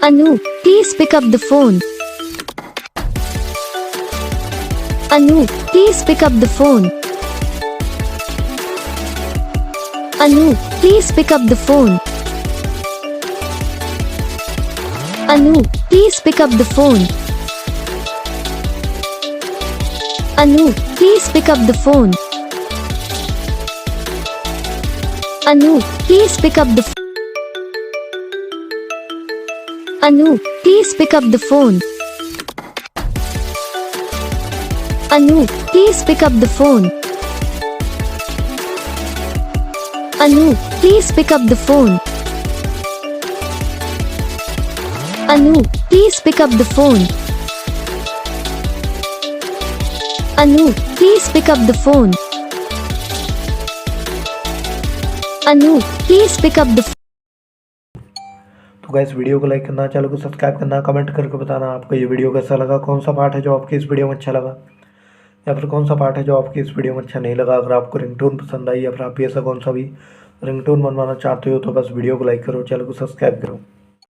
Anu, please pick up the phone. Anu, please pick up the phone. Anu, please pick up the phone. Anu, please pick up the phone. Anu, please pick up the phone. Anu, please pick up the Anu, please pick up the phone. Anu, please pick up the phone. Anu, please pick up the phone. Anu, please pick up the phone. Anu, please pick up the phone. Anu, please pick up the तो guys video को like करना, channel को subscribe करना, comment करके बताना आपको ये video कैसा लगा, कौन सा पार्ट है जो आपके इस वीडियो में अच्छा लगा या फिर कौन सा पार्ट है जो आपके इस वीडियो में अच्छा नहीं लगा। अगर आपको रिंगटोन पसंद आई या फिर आप भी ऐसा कौन सा भी रिंगटोन बनवाना चाहते हो तो बस वीडियो को लाइक करो, चैनल को सब्सक्राइब करो।